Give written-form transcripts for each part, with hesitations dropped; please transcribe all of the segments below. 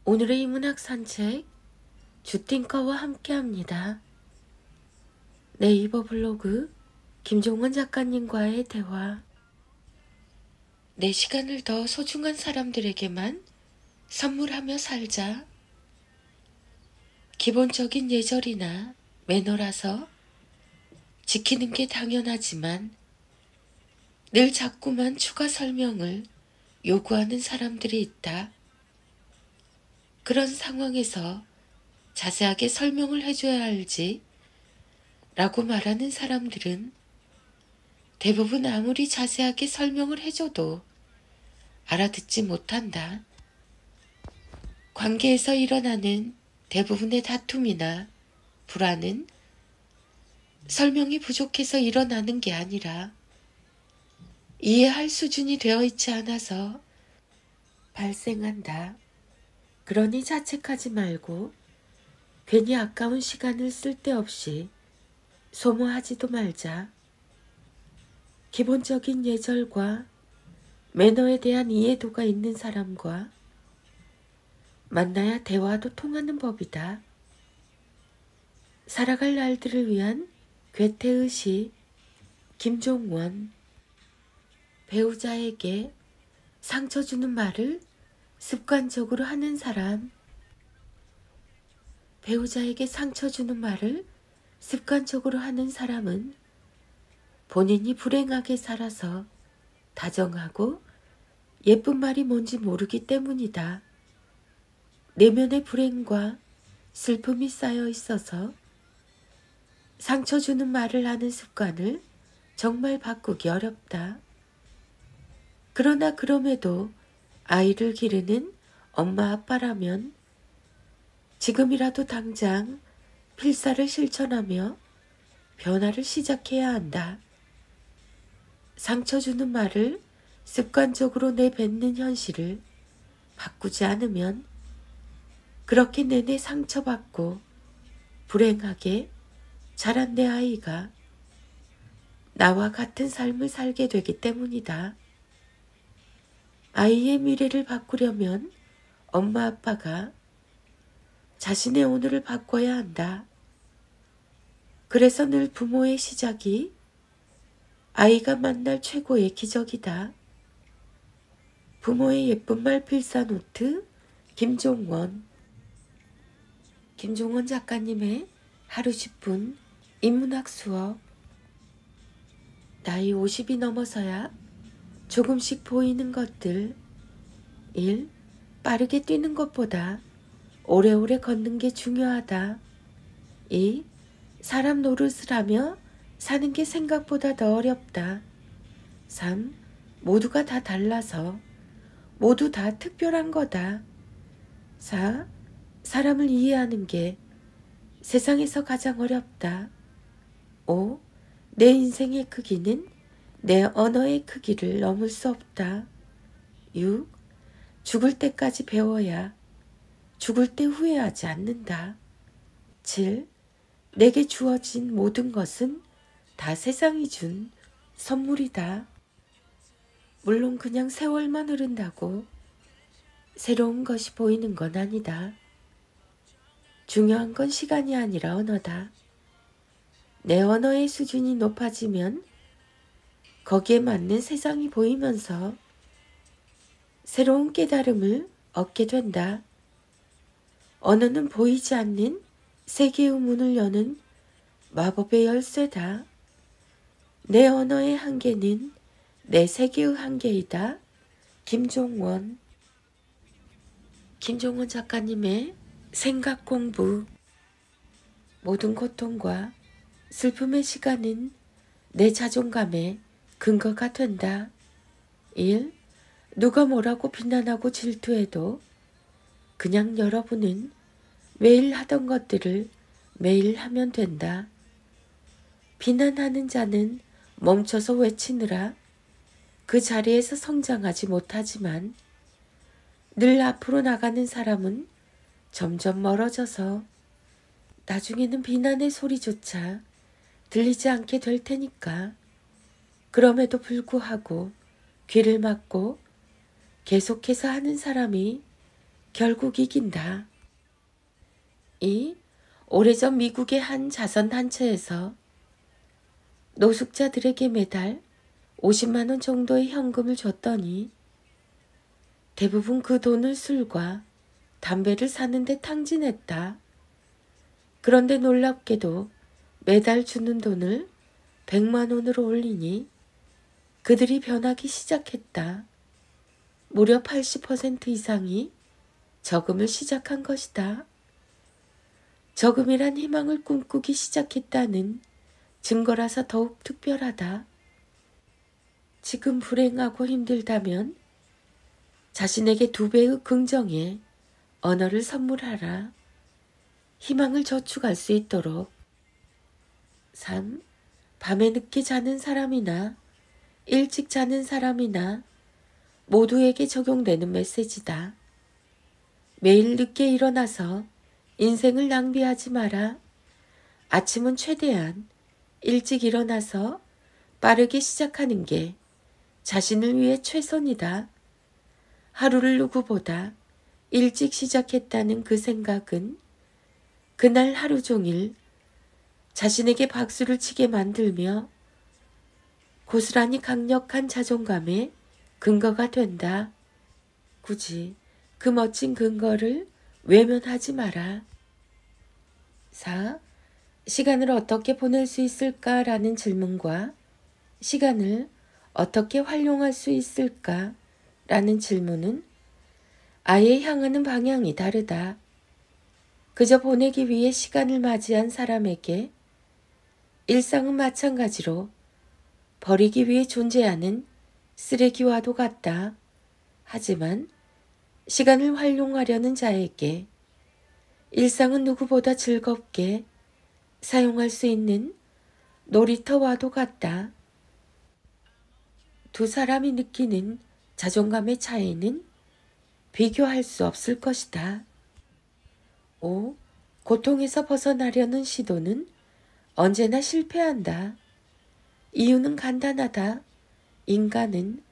오늘의 인문학 산책 주띵커와 함께합니다. 네이버 블로그 김종원 작가님과의 대화. 내 시간을 더 소중한 사람들에게만 선물하며 살자. 기본적인 예절이나 매너라서 지키는 게 당연하지만 늘 자꾸만 추가 설명을 요구하는 사람들이 있다. 그런 상황에서 자세하게 설명을 해줘야 알지 라고 말하는 사람들은 대부분 아무리 자세하게 설명을 해줘도 알아듣지 못한다. 관계에서 일어나는 대부분의 다툼이나 불화는 설명이 부족해서 일어나는 게 아니라 이해할 수준이 되어 있지 않아서 발생한다. 그러니 자책하지 말고 괜히 아까운 시간을 쓸데없이 소모하지도 말자. 기본적인 예절과 매너에 대한 이해도가 있는 사람과 만나야 대화도 통하는 법이다. 살아갈 날들을 위한 괴테의시 김종원. 배우자에게 상처 주는 말을 습관적으로 하는 사람. 배우자에게 상처 주는 말을 습관적으로 하는 사람은 본인이 불행하게 살아서 다정하고 예쁜 말이 뭔지 모르기 때문이다. 내면의 불행과 슬픔이 쌓여 있어서 상처 주는 말을 하는 습관을 정말 바꾸기 어렵다. 그러나 그럼에도 아이를 기르는 엄마 아빠라면 지금이라도 당장 필사를 실천하며 변화를 시작해야 한다. 상처 주는 말을 습관적으로 내뱉는 현실을 바꾸지 않으면 그렇게 내내 상처받고 불행하게 자란 내 아이가 나와 같은 삶을 살게 되기 때문이다. 아이의 미래를 바꾸려면 엄마 아빠가 자신의 오늘을 바꿔야 한다. 그래서 늘 부모의 시작이 아이가 만날 최고의 기적이다. 부모의 예쁜 말 필사노트 김종원. 김종원 작가님의 하루 10분 인문학 수업. 나이 50이 넘어서야 조금씩 보이는 것들. 1. 빠르게 뛰는 것보다 오래오래 걷는 게 중요하다. 2. 사람 노릇을 하며 사는 게 생각보다 더 어렵다. 3. 모두가 다 달라서 모두 다 특별한 거다. 4. 사람을 이해하는 게 세상에서 가장 어렵다. 5. 내 인생의 크기는 내 언어의 크기를 넘을 수 없다. 6. 죽을 때까지 배워야 죽을 때 후회하지 않는다. 7. 내게 주어진 모든 것은 다 세상이 준 선물이다. 물론 그냥 세월만 흐른다고 새로운 것이 보이는 건 아니다. 중요한 건 시간이 아니라 언어다. 내 언어의 수준이 높아지면 거기에 맞는 세상이 보이면서 새로운 깨달음을 얻게 된다. 언어는 보이지 않는 세계의 문을 여는 마법의 열쇠다. 내 언어의 한계는 내 세계의 한계이다. 김종원. 김종원 작가님의 생각 공부. 모든 고통과 슬픔의 시간은 내 자존감의 근거가 된다. 1. 누가 뭐라고 비난하고 질투해도 그냥 여러분은 매일 하던 것들을 매일 하면 된다. 비난하는 자는 멈춰서 외치느라 그 자리에서 성장하지 못하지만 늘 앞으로 나가는 사람은 점점 멀어져서 나중에는 비난의 소리조차 들리지 않게 될 테니까. 그럼에도 불구하고 귀를 막고 계속해서 하는 사람이 결국 이긴다. 오래전 미국의 한 자선단체에서 노숙자들에게 매달 50만 원 정도의 현금을 줬더니 대부분 그 돈을 술과 담배를 사는 데 탕진했다. 그런데 놀랍게도 매달 주는 돈을 100만 원으로 올리니 그들이 변하기 시작했다. 무려 80% 이상이 저금을 시작한 것이다. 저금이란 희망을 꿈꾸기 시작했다는 증거라서 더욱 특별하다. 지금 불행하고 힘들다면 자신에게 2배의 긍정의 언어를 선물하라. 희망을 저축할 수 있도록. 3. 밤에 늦게 자는 사람이나 일찍 자는 사람이나 모두에게 적용되는 메시지다. 매일 늦게 일어나서 인생을 낭비하지 마라. 아침은 최대한 일찍 일어나서 빠르게 시작하는 게 자신을 위해 최선이다. 하루를 누구보다 일찍 시작했다는 그 생각은 그날 하루 종일 자신에게 박수를 치게 만들며 고스란히 강력한 자존감의 근거가 된다. 굳이 그 멋진 근거를 외면하지 마라. 4. 시간을 어떻게 보낼 수 있을까라는 질문과 시간을 어떻게 활용할 수 있을까라는 질문은 아예 향하는 방향이 다르다. 그저 보내기 위해 시간을 맞이한 사람에게 일상은 마찬가지로 버리기 위해 존재하는 쓰레기와도 같다. 하지만 시간을 활용하려는 자에게 일상은 누구보다 즐겁게 사용할 수 있는 놀이터와도 같다. 두 사람이 느끼는 자존감의 차이는 비교할 수 없을 것이다. 5. 고통에서 벗어나려는 시도는 언제나 실패한다. 이유는 간단하다. 인간은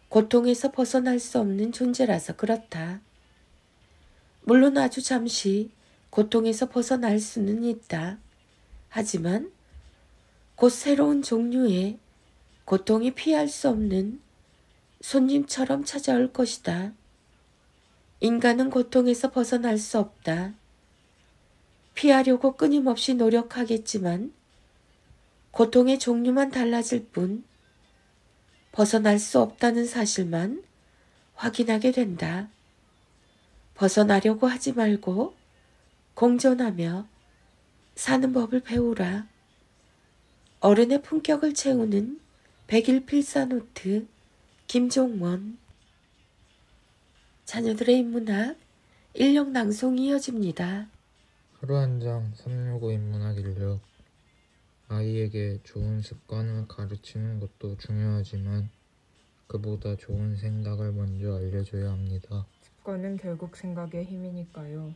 고통에서 벗어날 수 없는 존재라서 그렇다. 물론 아주 잠시 고통에서 벗어날 수는 있다. 하지만 곧 새로운 종류의 고통이 피할 수 없는 손님처럼 찾아올 것이다. 인간은 고통에서 벗어날 수 없다. 피하려고 끊임없이 노력하겠지만 고통의 종류만 달라질 뿐 벗어날 수 없다는 사실만 확인하게 된다. 벗어나려고 하지 말고 공존하며 사는 법을 배우라. 어른의 품격을 채우는 100일 필사노트 김종원. 자녀들의 인문학 인력 낭송이 이어집니다. 하루 한 장 365 인문학 인력. 아이에게 좋은 습관을 가르치는 것도 중요하지만 그보다 좋은 생각을 먼저 알려줘야 합니다. 습관은 결국 생각의 힘이니까요.